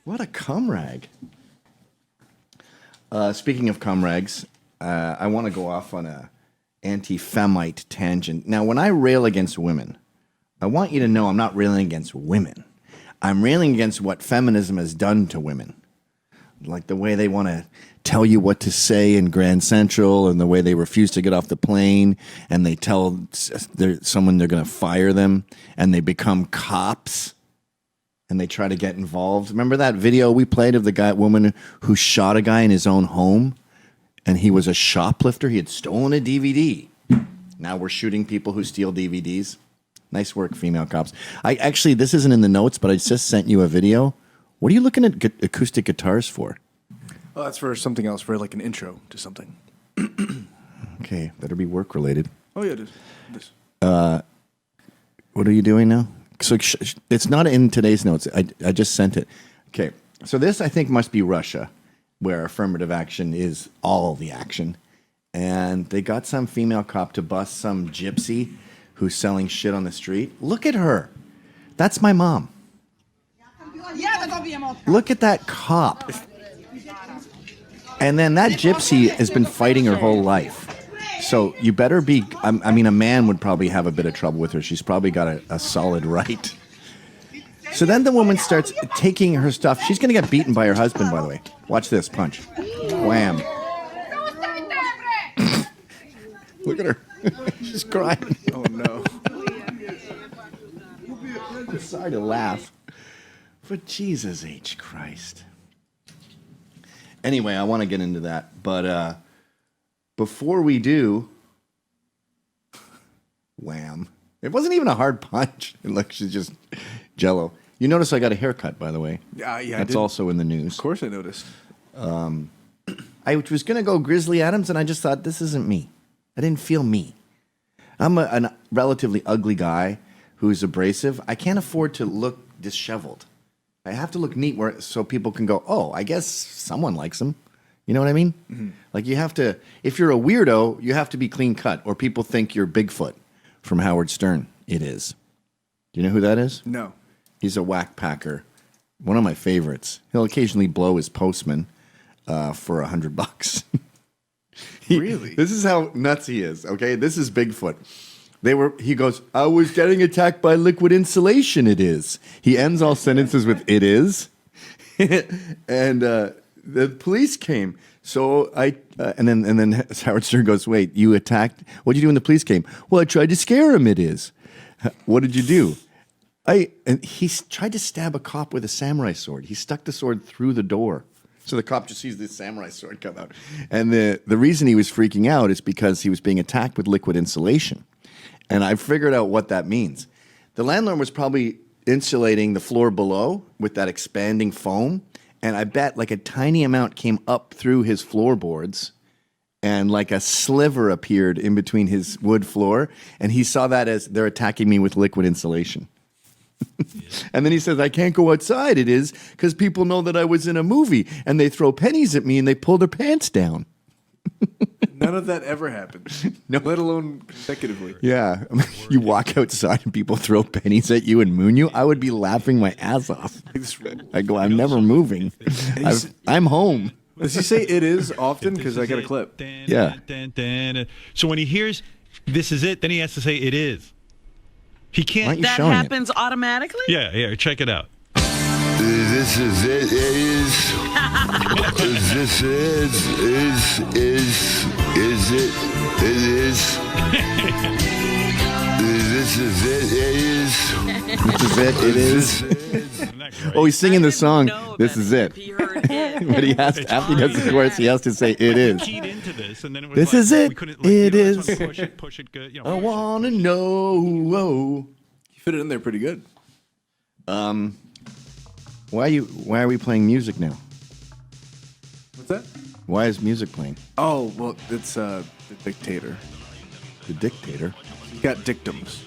What a cum rag. Speaking of cum rags, I want to go off on a anti-Femite tangent. Now, when I rail against women, I want you to know I'm not railing against women. I'm railing against what feminism has done to women. Like the way they want to tell you what to say in Grand Central and the way they refuse to get off the plane and they tell someone they're going to fire them and they become cops and they try to get involved. Remember that video we played of the woman who shot a guy in his own home and he was a shoplifter? He had stolen a DVD. Now we're shooting people who steal DVDs. Nice work, female cops. This isn't in the notes, but I just sent you a video. What are you looking at acoustic guitars for? Oh, that's for something else, for like an intro to something. Okay, better be work related. Oh yeah, it is. What are you doing now? So it's not in today's notes. I just sent it. Okay, so this I think must be Russia, where affirmative action is all the action. And they got some female cop to bust some gypsy who's selling shit on the street. Look at her. That's my mom. Look at that cop. And then that gypsy has been fighting her whole life. So you better be, I mean, a man would probably have a bit of trouble with her. She's probably got a solid right. So then the woman starts taking her stuff. She's going to get beaten by her husband, by the way. Watch this, punch. Wham. Look at her. She's crying. Oh, no. I'm sorry to laugh. But Jesus H. Christ. Anyway, I want to get into that. But before we do, wham. It wasn't even a hard punch. It looks just jello. You notice I got a haircut, by the way. Yeah, That's also in the news. Of course I noticed. I was going to go Grizzly Adams, and I just thought, this isn't me. I didn't feel me. I'm a relatively ugly guy who's abrasive. I can't afford to look disheveled. I have to look neat so people can go, oh, I guess someone likes him. You know what I mean? Mm-hmm. Like you have to, if you're a weirdo, you have to be clean cut, or people think you're Bigfoot from Howard Stern. It is. Do you know who that is? No. He's a whack packer. One of my favorites. He'll occasionally blow his postman for $100. Really? This is how nuts he is, okay? This is Bigfoot. He goes, I was getting attacked by liquid insulation, it is. He ends all sentences with, it is. And the police came. So and then Howard Stern goes, wait, you attacked? What'd you do when the police came? Well, I tried to scare him, it is. What did you do? And he tried to stab a cop with a samurai sword. He stuck the sword through the door. So the cop just sees this samurai sword come out. And the reason he was freaking out is because he was being attacked with liquid insulation. And I figured out what that means. The landlord was probably insulating the floor below with that expanding foam. And I bet like a tiny amount came up through his floorboards and like a sliver appeared in between his wood floor. And he saw that as they're attacking me with liquid insulation. And then he says, I can't go outside, it is, because people know that I was in a movie and they throw pennies at me and they pull their pants down. None of that ever happened. No. Let alone consecutively. Yeah. You walk outside and people throw pennies at you and moon you. I would be laughing my ass off. I go, I'm never moving. I'm home. Does he say it is often? Because I got a clip. Yeah. So when he hears this is it, then he has to say it is. He can't. That happens automatically? Yeah, check it out. This is it, it is. This is it, it is. This is it, it is. This is it, it is. Oh, he's singing the song, This Is It. But he has to, after he does the chorus, he has to say, it is. This is it, it is. Push it good. I want to know. Whoa. You fit it in there pretty good. Why are we playing music now? What's that? Why is music playing? Oh, well, it's the dictator. The dictator? He got dictums.